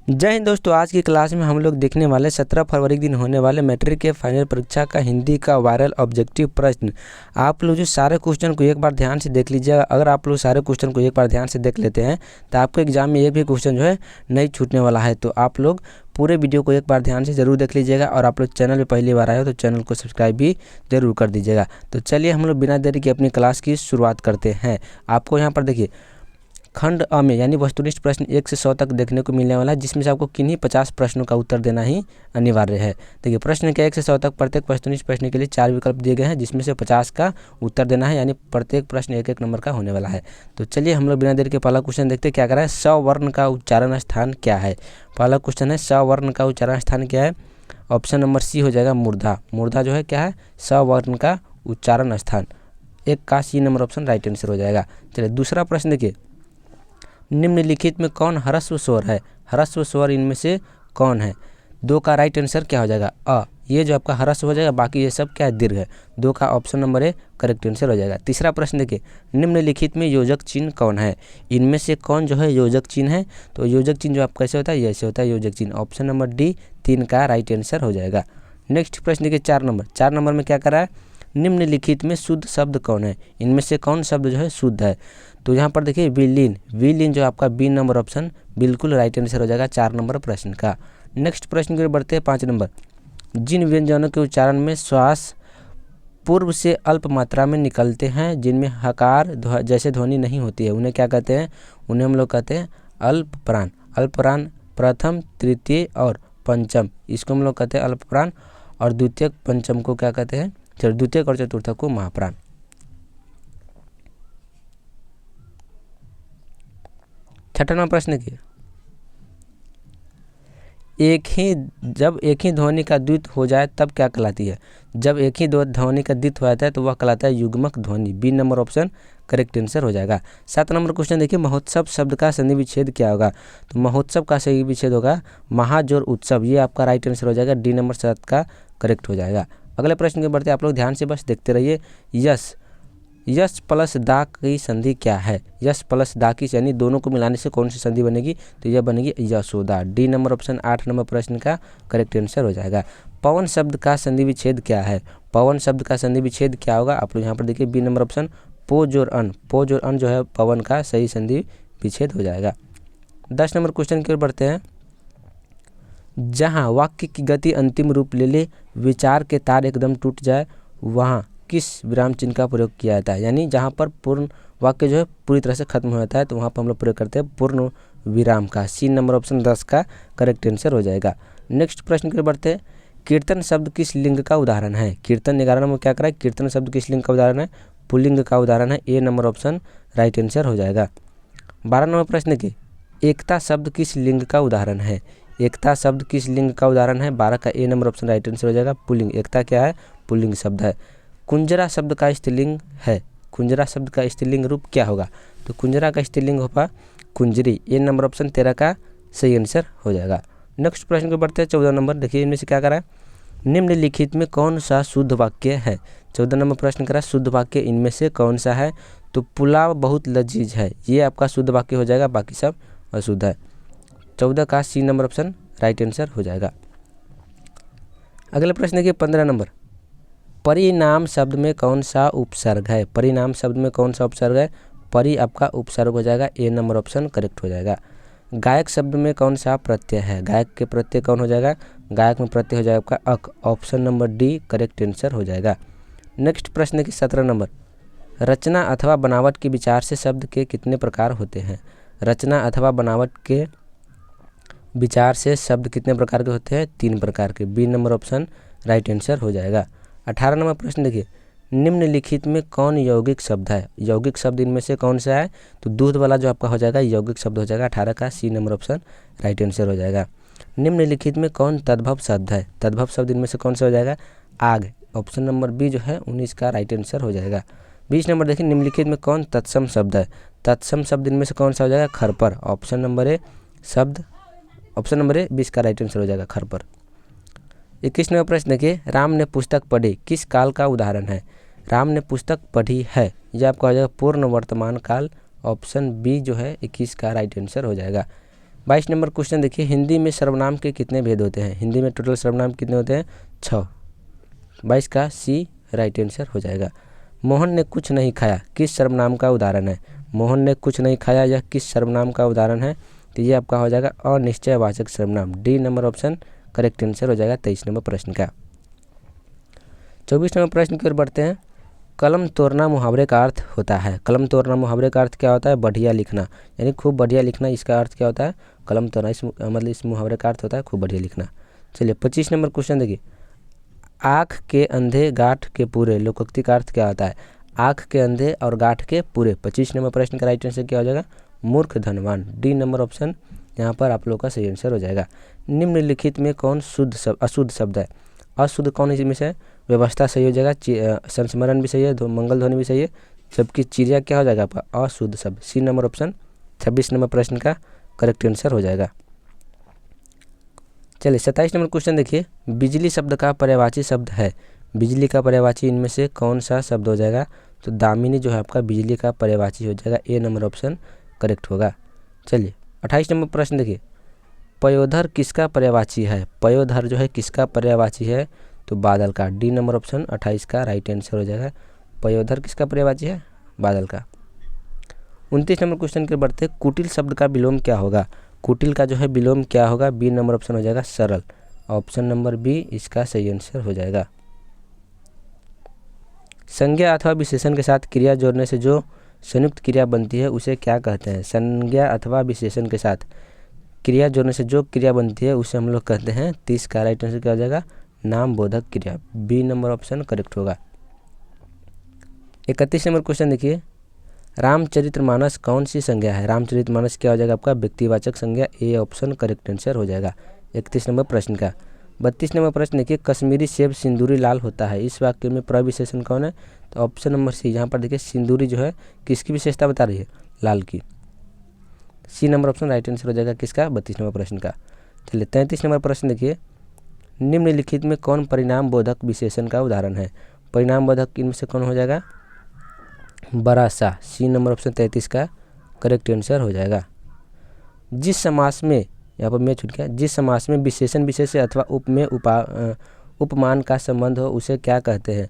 जय हिंद दोस्तों। आज की क्लास में हम लोग देखने वाले 17 फरवरी के दिन होने वाले मैट्रिक के फाइनल परीक्षा का हिंदी का वायरल ऑब्जेक्टिव प्रश्न। आप लोग जो सारे क्वेश्चन को एक बार ध्यान से देख लीजिएगा। अगर आप लोग सारे क्वेश्चन को एक बार ध्यान से देख लेते हैं तो आपको एग्जाम में एक भी क्वेश्चन जो है नहीं छूटने वाला है। तो आप लोग पूरे वीडियो को एक बार ध्यान से ज़रूर देख लीजिएगा और आप लोग चैनल पर पहली बार आए हो तो चैनल को सब्सक्राइब भी ज़रूर कर दीजिएगा। तो चलिए हम लोग बिना देरी के अपनी क्लास की शुरुआत करते हैं। आपको यहाँ पर देखिए खंड अ में यानी वस्तुनिष्ठ प्रश्न 1 से 100 तक देखने को मिलने वाला है, जिसमें से आपको किन्हीं 50 प्रश्नों का उत्तर देना ही अनिवार्य है। देखिए प्रश्न के 1 से 100 तक प्रत्येक वस्तुनिष्ठ प्रश्न के लिए 4 विकल्प दिए गए हैं, जिसमें से 50 का उत्तर देना है, यानी प्रत्येक प्रश्न 1-1 नंबर का होने वाला है। तो चलिए हम लोग बिना देर के पहला क्वेश्चन देखते हैं क्या करा है। सवर्ण का उच्चारण स्थान क्या है। पहला क्वेश्चन है सवर्ण का उच्चारण स्थान क्या है। ऑप्शन नंबर सी हो जाएगा मूर्धा। मूर्धा जो है क्या है, सवर्ण का उच्चारण स्थान। एक का C number option right answer हो जाएगा। चलिए दूसरा प्रश्न देखिए, निम्नलिखित में कौन ह्रस्व स्वर है। ह्रस्व स्वर इनमें से कौन है। 2 का राइट आंसर क्या हो जाएगा, अ। ये जो आपका ह्रस्व हो जाएगा, बाकी ये सब क्या है, दीर्घ है। 2 का option number A correct answer हो जाएगा। तीसरा प्रश्न देखिए, निम्नलिखित में योजक चिन्ह कौन है। इनमें से कौन जो है योजक चिन्ह है। तो योजक चिन्ह जो आप कैसे होता है, ऐसे होता है योजक चिन्ह। ऑप्शन नंबर डी 3 का राइट आंसर हो जाएगा। नेक्स्ट प्रश्न देखिए 4 नंबर में क्या करा है, निम्नलिखित में शुद्ध शब्द कौन है। इनमें से कौन शब्द जो है शुद्ध है। तो यहाँ पर देखिए विलीन, विलीन जो आपका बी नंबर ऑप्शन बिल्कुल राइट आंसर हो जाएगा 4 नंबर प्रश्न का। नेक्स्ट प्रश्न की ओर बढ़ते हैं 5 नंबर, जिन व्यंजनों के उच्चारण में श्वास पूर्व से अल्प मात्रा में निकलते हैं, जिनमें हकार जैसे ध्वनि नहीं होती है, उन्हें क्या कहते हैं। उन्हें हम लोग कहते हैं अल्पप्राण। अल्पप्राण प्रथम, तृतीय और पंचम, इसको हम लोग कहते हैं अल्पप्राण। और द्वितीयक पंचम को क्या कहते हैं, द्वितीयक और चतुर्थक को महाप्राण। छठा नंबर प्रश्न की, जब एक ही ध्वनि का द्वित हो जाए तब क्या कहलाती है। जब एक ही ध्वनि का द्वित हो जाता है तो वह कहलाता है युग्मक ध्वनि। B number option correct answer हो जाएगा। 7 नंबर क्वेश्चन देखिए, महोत्सव शब्द का संधि विच्छेद क्या होगा। तो महोत्सव का सही विच्छेद होगा महाजोर उत्सव। ये आपका राइट आंसर हो जाएगा। डी नंबर 7 का करेक्ट हो जाएगा। अगले प्रश्न के बढ़ते आप लोग ध्यान से बस देखते रहिए। यश, यश प्लस दा की संधि क्या है। यश प्लस दा की यानी दोनों को मिलाने से कौन सी संधि बनेगी। तो यह बनेगी Yashoda. D number option 8 number प्रश्न का करेक्ट आंसर हो जाएगा। पवन शब्द का संधि विच्छेद क्या है। पवन शब्द का संधि विच्छेद क्या होगा। आप लोग यहाँ पर देखिए बी नंबर ऑप्शन पो जोर अन। पो जोर अन जो है पवन का सही संधि विच्छेद हो जाएगा। 10 नंबर क्वेश्चन की ओर बढ़ते हैं, जहाँ वाक्य की गति अंतिम रूप ले ले, विचार के तार एकदम टूट जाए, वहाँ किस विराम चिन्ह का प्रयोग किया जाता है। यानी जहाँ पर पूर्ण वाक्य जो है पूरी तरह से खत्म हो जाता है तो वहाँ पर हम लोग प्रयोग करते हैं पूर्ण विराम का। सी नंबर ऑप्शन 10 का करेक्ट आंसर हो जाएगा। नेक्स्ट प्रश्न की बढ़ते हैं, कीर्तन शब्द किस लिंग का उदाहरण है। कीर्तन 11 नंबर क्या करा है, कीर्तन शब्द किस लिंग का उदाहरण है, पुल्लिंग का उदाहरण है। ए नंबर ऑप्शन राइट आंसर हो जाएगा। 12 नंबर प्रश्न की, एकता शब्द किस लिंग का उदाहरण है। एकता शब्द किस लिंग का उदाहरण है। 12 का ए नंबर ऑप्शन राइट आंसर हो जाएगा। पुल्लिंग, एकता क्या है, पुल्लिंग शब्द है। कुंजरा शब्द का स्त्रीलिंग है। कुंजरा शब्द का स्त्रीलिंग रूप क्या होगा। तो कुंजरा का स्त्रीलिंग होगा कुंजरी। ए नंबर ऑप्शन 13 का सही आंसर हो जाएगा। नेक्स्ट प्रश्न को बढ़ते हैं 14 नंबर। देखिए इनमें से क्या करा है, निम्नलिखित में कौन सा शुद्ध वाक्य है। 14 नंबर प्रश्न करा शुद्ध वाक्य इनमें से कौन सा है। तो पुलाव बहुत लजीज है, ये आपका शुद्ध वाक्य हो जाएगा, बाकी सब अशुद्ध है। 14 का C number option right answer हो जाएगा। अगला प्रश्न देखिए 15 नंबर, परिणाम शब्द में कौन सा उपसर्ग है। परिणाम शब्द में कौन सा उपसर्ग है। परि आपका उपसर्ग हो जाएगा। ए नंबर ऑप्शन करेक्ट हो जाएगा। गायक शब्द में कौन सा प्रत्यय है। गायक के प्रत्यय कौन हो जाएगा, गायक में प्रत्यय हो जाएगा आपका अक। Option number D correct answer हो जाएगा। नेक्स्ट प्रश्न की 17 नंबर, रचना अथवा बनावट के विचार से शब्द के कितने प्रकार होते हैं। रचना अथवा बनावट के विचार से शब्द कितने प्रकार के होते हैं, 3 प्रकार के। B number option right answer हो जाएगा। 18 नंबर प्रश्न देखिए, निम्नलिखित में कौन यौगिक शब्द है। यौगिक शब्द इनमें से कौन सा है। तो दूध वाला जो आपका हो जाएगा यौगिक शब्द हो जाएगा। 18 का C number option right answer हो जाएगा। निम्नलिखित में कौन तद्भव शब्द है। तद्भव शब्द इनमें से कौन सा हो जाएगा, आग। ऑप्शन नंबर बी जो है 19 का राइट आंसर हो जाएगा। 20 नंबर देखिए, निम्नलिखित में कौन तत्सम शब्द है। तत्सम शब्द इनमें से कौन सा हो जाएगा, खरपर। ऑप्शन नंबर ए शब्द, ऑप्शन नंबर ए 20 का राइट आंसर हो जाएगा, खरपर। 21 नंबर प्रश्न देखिए, राम ने पुस्तक पढ़ी किस काल का उदाहरण है। राम ने पुस्तक पढ़ी है, यह आपका हो जाएगा पूर्ण वर्तमान काल। ऑप्शन बी जो है 21 का राइट आंसर हो जाएगा। 22 नंबर क्वेश्चन देखिए, हिंदी में सर्वनाम के कितने भेद होते हैं? हिंदी में टोटल सर्वनाम कितने होते हैं? 6। 22 का सी राइट आंसर हो जाएगा। मोहन ने कुछ नहीं खाया किस सर्वनाम का उदाहरण है? मोहन ने कुछ नहीं खाया यह किस सर्वनाम का उदाहरण है? तो ये आपका हो जाएगा अनिश्चयवाचक सर्वनाम। D number option correct answer हो जाएगा 23 नंबर प्रश्न का। 24 नंबर प्रश्न की ओर बढ़ते हैं। कलम तोड़ना मुहावरे का अर्थ होता है। कलम तोड़ना मुहावरे का अर्थ क्या होता है? बढ़िया लिखना, यानी खूब बढ़िया लिखना। इसका अर्थ क्या होता है? कलम तोड़ना। मतलब इस मुहावरे का अर्थ होता है खूब बढ़िया लिखना। चलिए 25 नंबर क्वेश्चन देखिए, आँख के अंधे गांठ के पूरे लोकोक्ति का अर्थ क्या होता है? आँख के अंधे और गांठ के पूरे। 25 नंबर प्रश्न का राइट आंसर क्या हो जाएगा? मूर्ख धनवान। डी नंबर ऑप्शन यहाँ पर आप लोग का सही आंसर हो जाएगा। निम्नलिखित में कौन अशुद्ध शब्द है? अशुद्ध कौन इसमें से? व्यवस्था सही हो जाएगा, संस्मरण भी सही है, मंगल ध्वनि भी सही है, जबकि चिड़िया क्या हो जाएगा आपका? अशुद्ध शब्द। सी नंबर ऑप्शन 26 नंबर प्रश्न का करेक्ट आंसर हो जाएगा। चलिए 27 नंबर क्वेश्चन देखिए, बिजली शब्द का पर्यायवाची शब्द है। बिजली का पर्यायवाची इनमें से कौन सा शब्द हो जाएगा? तो दामिनी जो है आपका बिजली का पर्यायवाची हो जाएगा। ए नंबर ऑप्शन करेक्ट होगा। चलिए 28 नंबर प्रश्न देखिए, पयोधर किसका पर्यायवाची है? पयोधर जो है किसका पर्यायवाची है? तो बादल का। डी नंबर ऑप्शन 28 का राइट आंसर हो जाएगा। पयोधर किसका पर्यायवाची है? बादल का। 29 नंबर क्वेश्चन के बढ़ते, कुटिल शब्द का विलोम क्या होगा? कुटिल का जो है विलोम क्या होगा? बी नंबर ऑप्शन हो जाएगा सरल। ऑप्शन नंबर बी इसका सही आंसर हो जाएगा। संज्ञा अथवा विशेषण के साथ क्रिया जोड़ने से जो संयुक्त क्रिया बनती है उसे क्या कहते हैं? संज्ञा अथवा विशेषण के साथ क्रिया जोड़ने से जो क्रिया बनती है उसे हम लोग कहते हैं। 30 का राइट आंसर क्या हो जाएगा? नाम बोधक क्रिया। बी नंबर ऑप्शन करेक्ट होगा। 31 नंबर क्वेश्चन देखिए, रामचरितमानस कौन सी संज्ञा है? रामचरितमानस क्या हो जाएगा आपका? व्यक्तिवाचक संज्ञा। ए ऑप्शन करेक्ट आंसर हो जाएगा 31 नंबर प्रश्न का। 32 नंबर प्रश्न देखिए, कश्मीरी सेब सिंदूरी लाल होता है, इस वाक्य में प्रविशेषण कौन है? तो ऑप्शन नंबर सी। यहाँ पर देखिए सिंदूरी जो है किसकी विशेषता बता रही है? लाल की। C number option right answer हो जाएगा किसका? 32 नंबर प्रश्न का। चलिए 33 नंबर प्रश्न देखिए, निम्नलिखित में कौन परिणाम बोधक विशेषण का उदाहरण है? परिणाम बोधक इनमें से कौन हो जाएगा? बड़ा सा। सी नंबर ऑप्शन 33 का करेक्ट आंसर हो जाएगा। जिस समास में, यहाँ पर मैं छूट गया, जिस समास में विशेषण विशेष अथवा उपमान का संबंध हो उसे क्या कहते हैं?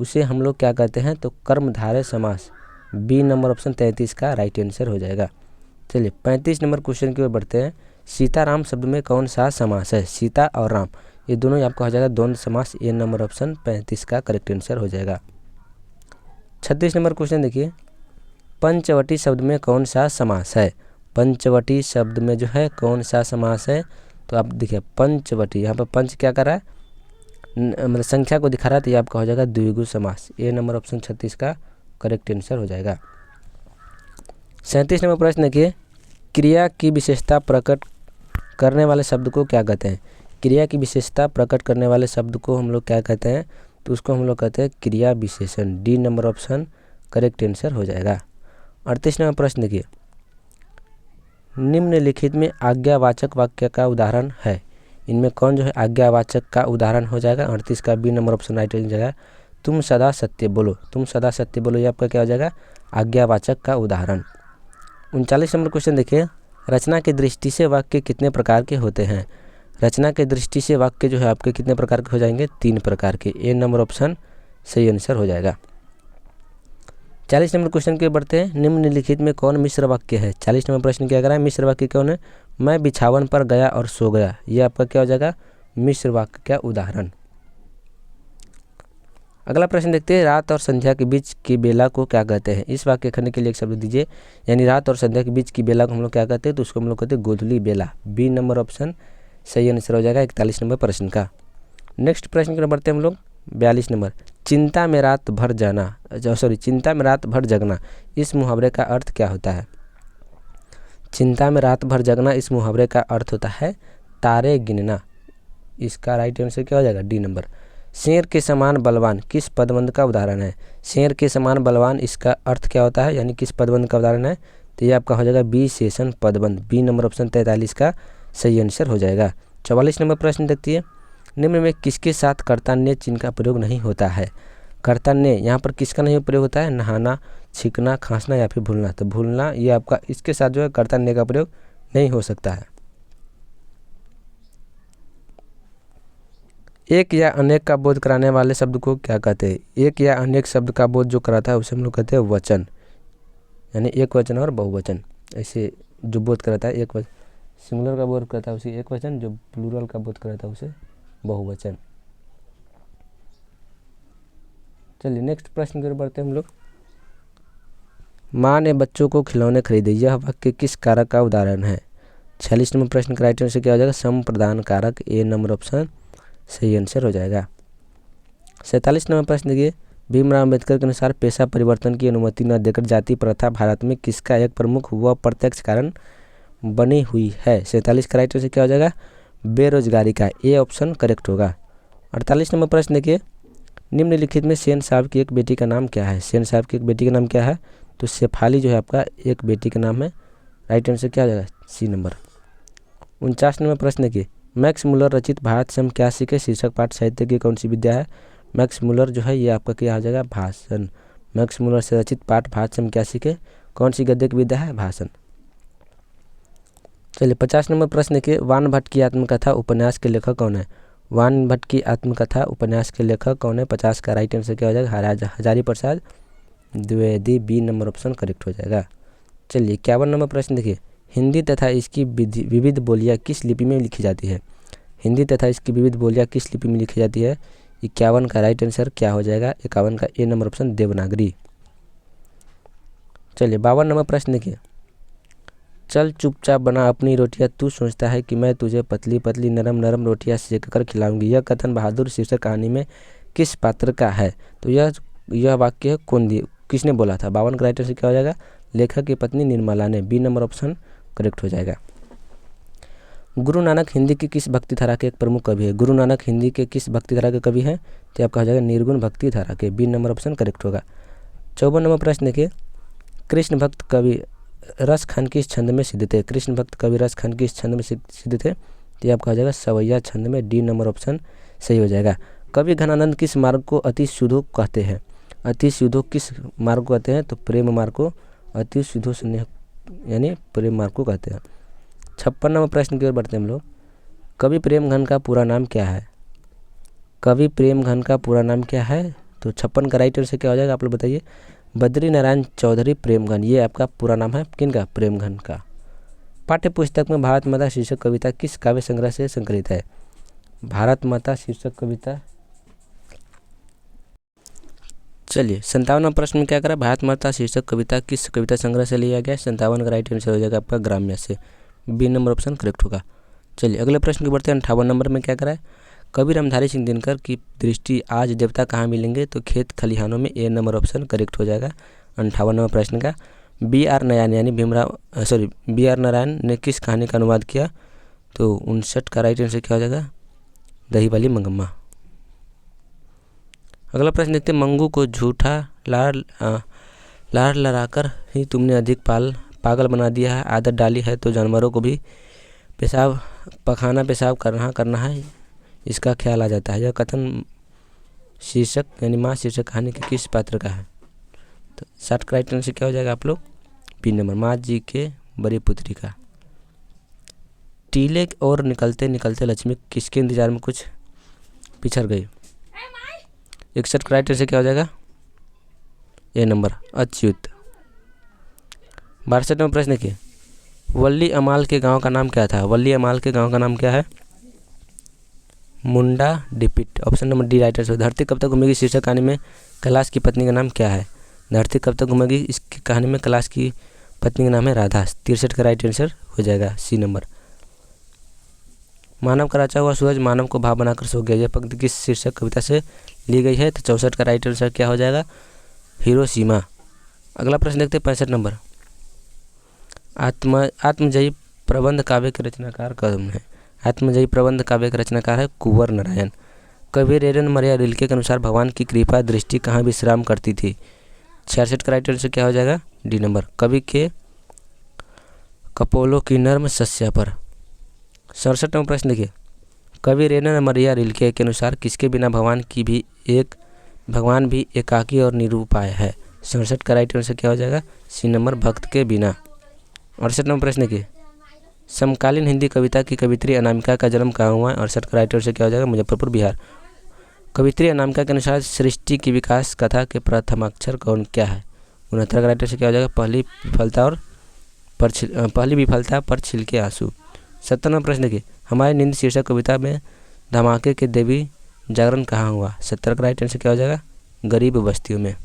उसे हम लोग क्या कहते हैं? तो कर्मधारय समास। बी नंबर ऑप्शन 33 का राइट आंसर हो जाएगा। चलिए 35 नंबर क्वेश्चन की ओर बढ़ते हैं। सीताराम शब्द में कौन सा समास है? सीता और राम ये दोनों आपका हो जाएगा द्वंद्व समास। ए नंबर ऑप्शन 35 का करेक्ट आंसर हो जाएगा। 36 नंबर क्वेश्चन देखिए, पंचवटी शब्द में कौन सा समास है? पंचवटी शब्द में जो है कौन सा समास है? तो आप देखिए पंचवटी, यहाँ पर पंच क्या कर रहा है? मतलब संख्या को दिखा रहा है, तो ये आपका हो जाएगा द्विगु समास। ए नंबर ऑप्शन 36 का करेक्ट आंसर हो जाएगा। 37 नंबर प्रश्न देखिए, क्रिया की विशेषता प्रकट करने वाले शब्द को क्या कहते हैं? क्रिया की विशेषता प्रकट करने वाले शब्द को हम लोग क्या कहते हैं? तो उसको हम लोग कहते हैं क्रिया विशेषण। D number option correct answer हो जाएगा। 38 नंबर प्रश्न देखिए, निम्नलिखित में आज्ञावाचक वाक्य का उदाहरण है, इनमें कौन जो है आज्ञावाचक का उदाहरण हो जाएगा? 38 का बी नंबर ऑप्शन राइट हो जाएगा। तुम सदा सत्य बोलो। तुम सदा सत्य बोलो ये आपका क्या हो जाएगा? आज्ञावाचक का उदाहरण। 39 नंबर क्वेश्चन देखिए, रचना की दृष्टि से वाक्य कितने प्रकार के होते हैं? रचना के दृष्टि से वाक्य जो है आपके कितने प्रकार के हो जाएंगे? 3 प्रकार के। ए नंबर ऑप्शन सही आंसर हो जाएगा। 40 नंबर क्वेश्चन के बढ़ते हैं, निम्नलिखित में कौन मिश्र वाक्य है? 40 नंबर प्रश्न क्या कर रहा है? मिश्र वाक्य कौन है? मैं बिछावन पर गया और सो गया, ये आपका क्या हो जाएगा? मिश्र वाक्य का उदाहरण। अगला प्रश्न देखते हैं, रात और संध्या के बीच की बेला को क्या कहते हैं? इस वाक्य खंड के लिए एक शब्द दीजिए, यानी रात और संध्या के बीच की बेला को हम लोग क्या कहते हैं? तो उसको हम लोग कहते हैं गोधूली बेला। बी नंबर ऑप्शन सही आंसर हो जाएगा 41 नंबर प्रश्न का। नेक्स्ट प्रश्न की बढ़ते हैं हम लोग 42 नंबर, चिंता में रात भर जाना, चिंता में रात भर जगना, इस मुहावरे का अर्थ क्या होता है? चिंता में रात भर जगना, इस मुहावरे का अर्थ होता है तारे गिनना। इसका राइट आंसर क्या हो जाएगा? D number. शेर के समान बलवान किस पदबंध का उदाहरण है? शेर के समान बलवान, इसका अर्थ क्या होता है, यानी किस पदबंध का उदाहरण है? तो ये आपका हो जाएगा विशेषण पदबंध। बी नंबर ऑप्शन 43 का सही आंसर हो जाएगा। 44 नंबर प्रश्न देखती है, निम्न में किसके साथ कर्तान्य चिन्ह का प्रयोग नहीं होता है? कर्तान्य यहाँ पर किसका नहीं प्रयोग होता है? नहाना, छींकना, खांसना या फिर भूलना। तो भूलना ये आपका इसके साथ जो है कर्तान्य का प्रयोग नहीं हो सकता है। एक या अनेक का बोध कराने वाले शब्द को क्या कहते हैं? एक या अनेक शब्द का बोध जो कराता है उसे हम लोग कहते हैं वचन, यानी एक वचन और बहुवचन। ऐसे जो बोध कराता है एक वचन, सिंगुलर का बोध कराता है उसे एक वचन, जो प्लूरल का बोध कराता है उसे बहुवचन। चलिए नेक्स्ट प्रश्न की ओर बढ़ते हैं हम लोग। माँ ने बच्चों को खिलौने खरीदे, यह वाक्य किस कारक का उदाहरण है? 46 नंबर प्रश्न का राइट आंसर क्या हो जाएगा? सम प्रदान कारक, ए नंबर ऑप्शन सही आंसर हो जाएगा। 47 नंबर प्रश्न देखिए, भीमराव अम्बेडकर के अनुसार पेशा परिवर्तन की अनुमति न देकर जाति प्रथा भारत में किसका एक प्रमुख व प्रत्यक्ष कारण बनी हुई है? 47 का राइट आंसर क्या हो जाएगा? बेरोजगारी का, ए ऑप्शन करेक्ट होगा। 48 नंबर प्रश्न देखिए, निम्नलिखित में सेन साहब की एक बेटी का नाम क्या है? सेन साहब की एक बेटी का नाम क्या है? तो शेफाली जो है आपका एक बेटी का नाम है। राइट आंसर क्या हो जाएगा? सी नंबर। 49 नंबर प्रश्न देखिए, मैक्स मुलर रचित भारत से हम क्या सीखे शीर्षक पाठ साहित्य की कौन सी विद्या है? मैक्स मुलर जो है ये आपका क्या हो जाएगा? भाषण। मैक्स मुलर से रचित पाठ भारत से हम क्या सीखे, कौन सी गद्य की विद्या है? भाषण। चलिए 50 नंबर प्रश्न देखिए, वान भट्ट की आत्मकथा उपन्यास के लेखक कौन है? वान भट्ट की आत्मकथा उपन्यास के लेखक कौन है? 50 का राइट आंसर क्या हो जाएगा? Hazari Prasad Dwivedi, B number option correct हो जाएगा। चलिए 51 नंबर प्रश्न देखिए, हिंदी तथा इसकी विविध बोलियां किस लिपि में लिखी जाती है? हिंदी तथा इसकी विविध बोलियां किस लिपि में लिखी जाती है? 51 का राइट आंसर क्या हो जाएगा? 51 का ए नंबर ऑप्शन देवनागरी। चलिए 52 नंबर प्रश्न देखिए, चल चुपचाप बना अपनी रोटियां, तू सोचता है कि मैं तुझे पतली पतली नरम नरम रोटियां सेक कर खिलाऊंगी। यह कथन बहादुर शीर्षक कहानी में किस पात्र का है? तो यह वाक्य किसने बोला था? 52 का राइट आंसर क्या हो जाएगा? लेखक की पत्नी निर्मला ने, बी नंबर ऑप्शन करेक्ट हो जाएगा। गुरु नानक हिंदी की किस भक्ति धारा के एक प्रमुख कवि है? गुरु नानक हिंदी के किस भक्ति धारा के कवि हैं? तो आपका हो जाएगा निर्गुण भक्ति धारा के, बी नंबर ऑप्शन करेक्ट होगा। 54 नंबर प्रश्न देखिए, कृष्ण भक्त कवि रस खान किस छंद में सिद्ध थे? कृष्ण भक्त कवि रस खान किस छंद में सिद्ध थे? तो आपका हो जाएगा सवैया छंद में, डी नंबर ऑप्शन सही हो जाएगा। कवि घनानंद किस मार्ग को अति शुद्धो कहते हैं? अति शुद्धो किस मार्ग को कहते हैं? तो प्रेम मार्ग को अति शुद्धो स्नेह यानी प्रेम मार्ग को कहते हैं। 56 नंबर प्रश्न की ओर बढ़ते हैं हम लोग। कवि प्रेमघन का पूरा नाम क्या है? कवि प्रेमघन का पूरा नाम क्या है? तो 56 का राइट आंसर क्या हो जाएगा? आप लोग बताइए। बद्री नारायण चौधरी प्रेमघन, ये आपका पूरा नाम है किनका? प्रेमघन का। पाठ्य पुस्तक में भारत माता शीर्षक कविता किस काव्य संग्रह से संकलित है? भारत माता शीर्षक कविता, चलिए 57वां प्रश्न में क्या करा? भारत माता शीर्षक कविता किस कविता संग्रह से लिया गया? 57 का राइट आंसर हो जाएगा आपका ग्राम्य से, बी नंबर ऑप्शन करेक्ट होगा। चलिए अगले प्रश्न की बढ़ते हैं। 58 नंबर में क्या करा है? कवि रामधारी सिंह दिनकर की दृष्टि आज देवता कहाँ मिलेंगे? तो खेत खलिहानों में, ए नंबर ऑप्शन करेक्ट हो जाएगा 58 नंबर प्रश्न का। बी आर नारायण यानी बी आर नारायण ने किस कहानी का अनुवाद किया? तो 59 का राइट आंसर क्या हो जाएगा? दही वाली मंगम्मा। अगला प्रश्न देखते हैं, मंगू को झूठा लार लड़ाकर ही तुमने अधिक पागल बना दिया है, आदत डाली है तो जानवरों को भी पेशाब करना है, इसका ख्याल आ जाता है। यह कथन शीर्षक यानी माँ शीर्षक कहानी के किस पात्र का है? तो 60 का राइट आंसर क्या हो जाएगा आप लोग? बी नंबर, माँ जी के बड़ी पुत्री का। टीले और निकलते निकलते लक्ष्मी किसके इंतजार में कुछ पिछड़ गई? 61 का राइट आंसर क्या हो जाएगा? ए नंबर, अच्युत। 62वां प्रश्न देखिए, वल्ली अमाल के गांव का नाम क्या था? वल्ली अमाल के गांव का नाम क्या है? मुंडा डिपिट, option number D right answer. धरती कब तक घूमेगी शीर्षक कहानी में कैलाश की पत्नी का नाम क्या है? धरती कब तक घूमेगी इस कहानी में कैलाश की पत्नी का नाम है राधा, 63 का राइट आंसर हो जाएगा सी नंबर। मानव का रचा हुआ सूरज मानव को भाव बनाकर सो गया, यह पंक्ति किस शीर्षक कविता से ली गई है? तो 64 का राइट आंसर क्या हो जाएगा? हिरोशिमा। अगला प्रश्न देखते हैं 65 नंबर। आत्मजयी प्रबंध काव्य के रचनाकार कौन है? आत्मजयी प्रबंध काव्य के रचनाकार है कुंवर नारायण। कवि रेरन मरिया रिल्के के अनुसार भगवान की कृपा दृष्टि कहाँ विश्राम करती थी? 66 का राइट आंसर क्या हो जाएगा? डी नंबर, कवि के कपोलों की नर्म शस्या पर। 67 नंबर प्रश्न देखिए, कवि रेरन मरिया रिल्के के अनुसार किसके बिना भगवान भी एकाकी और निरूपाय है? 67 का राइट आंसर क्या हो जाएगा? सी नंबर, भक्त के बिना। 68 नंबर प्रश्न देखिए, समकालीन हिंदी कविता की कवित्री अनामिका का जन्म कहाँ हुआ है? और सर राइट आंसर क्या हो जाएगा? मुजफ्फरपुर बिहार। कवित्री अनामिका के अनुसार सृष्टि की विकास कथा के प्रथम अक्षर कौन क्या है? 69 का राइट आंसर क्या हो जाएगा? पहली विफलता पर छिलके आंसू। 57वां प्रश्न देखिए, हमारी नींद शीर्षक कविता में धमाके के देवी जागरण कहाँ हुआ? 70 का राइट आंसर क्या हो जाएगा? गरीब बस्तियों में।